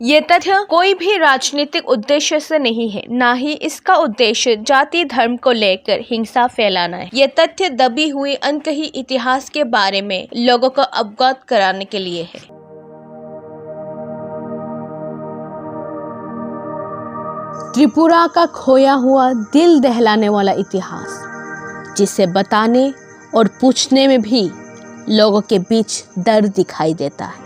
ये तथ्य कोई भी राजनीतिक उद्देश्य से नहीं है, ना ही इसका उद्देश्य जाति धर्म को लेकर हिंसा फैलाना है। ये तथ्य दबी हुई अनकही इतिहास के बारे में लोगों को अवगत कराने के लिए है। त्रिपुरा का खोया हुआ दिल दहलाने वाला इतिहास, जिसे बताने और पूछने में भी लोगों के बीच डर दिखाई देता है।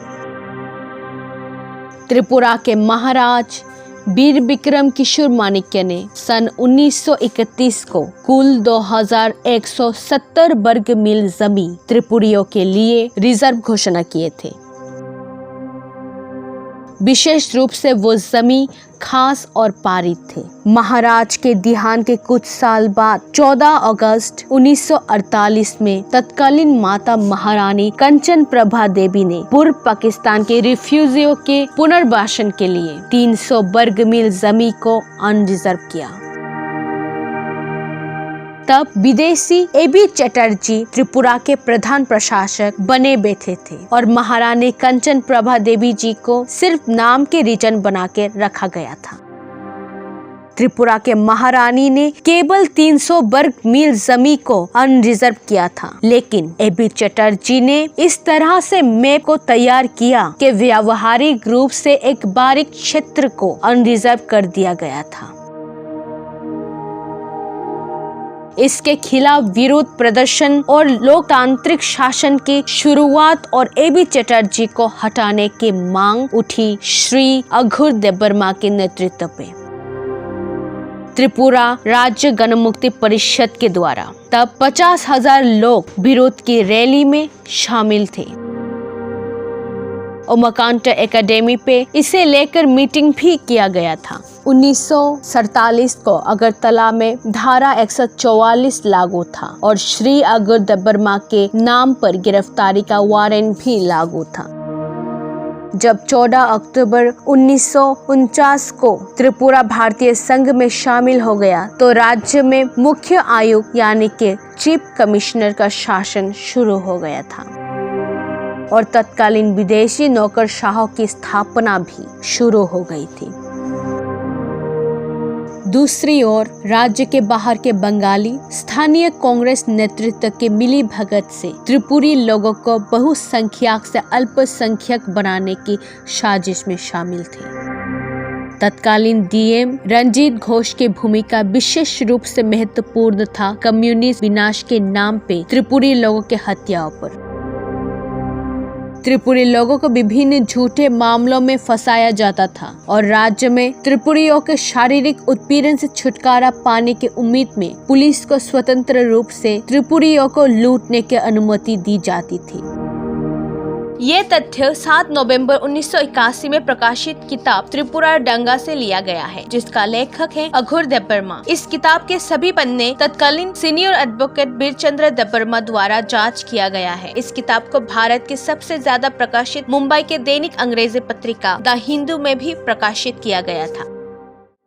त्रिपुरा के महाराज वीर विक्रम किशोर माणिक्य ने सन 1931 को कुल 2170 वर्ग मील जमीन त्रिपुरियों के लिए रिजर्व घोषणा किए थे। विशेष रूप से वो जमीन खास और पारित थे। महाराज के देहांत के कुछ साल बाद 14 अगस्त 1948 में तत्कालीन माता महारानी कंचन प्रभा देवी ने पूर्व पाकिस्तान के रिफ्यूजियों के पुनर्वासन के लिए 300 वर्ग मील जमीन को अनरिजर्व किया। तब विदेशी एबी चटर्जी त्रिपुरा के प्रधान प्रशासक बने बैठे थे और महारानी कंचन प्रभा देवी जी को सिर्फ नाम के रीजन बना के रखा गया था। त्रिपुरा के महारानी ने केवल 300 वर्ग मील जमीन को अनरिजर्व किया था, लेकिन एबी चटर्जी ने इस तरह से मैप को तैयार किया कि व्यावहारिक रूप से एक बारीक क्षेत्र को अनरिजर्व कर दिया गया था। इसके खिलाफ विरोध प्रदर्शन और लोकतांत्रिक शासन की शुरुआत और एबी चटर्जी को हटाने की मांग उठी श्री अघोर देबबर्मा के नेतृत्व में त्रिपुरा राज्य गणमुक्ति परिषद के द्वारा। तब 50,000 लोग विरोध की रैली में शामिल थे। ओमाकांता एकेडमी पे इसे लेकर मीटिंग भी किया गया था। 1947 को अगरतला में धारा 144 लागू था और श्री अघोर देबबर्मा के नाम पर गिरफ्तारी का वारंट भी लागू था। जब 14 अक्टूबर 1949 को त्रिपुरा भारतीय संघ में शामिल हो गया तो राज्य में मुख्य आयुक्त यानी कि चीफ कमिश्नर का शासन शुरू हो गया था और तत्कालीन विदेशी नौकरशाहों की स्थापना भी शुरू हो गई थी। दूसरी ओर राज्य के बाहर के बंगाली स्थानीय कांग्रेस नेतृत्व के मिली भगत से त्रिपुरी लोगों को बहुसंख्यक से अल्पसंख्यक बनाने की साजिश में शामिल थे। तत्कालीन डीएम रंजीत घोष की भूमिका विशेष रूप से महत्वपूर्ण था कम्युनिस्ट विनाश के नाम पे त्रिपुरी लोगों के हत्याओं पर। त्रिपुरी लोगों को विभिन्न झूठे मामलों में फंसाया जाता था और राज्य में त्रिपुरियों के शारीरिक उत्पीड़न से छुटकारा पाने की उम्मीद में पुलिस को स्वतंत्र रूप से त्रिपुरियों को लूटने की अनुमति दी जाती थी। ये तथ्य 7 नवंबर 1981 में प्रकाशित किताब त्रिपुरा दंगा से लिया गया है, जिसका लेखक है अघोर देबबर्मा। इस किताब के सभी पन्ने तत्कालीन सीनियर एडवोकेट बीरचंद्र देबबर्मा द्वारा जांच किया गया है। इस किताब को भारत की सबसे ज्यादा प्रकाशित मुंबई के दैनिक अंग्रेजी पत्रिका द हिंदू में भी प्रकाशित किया गया था।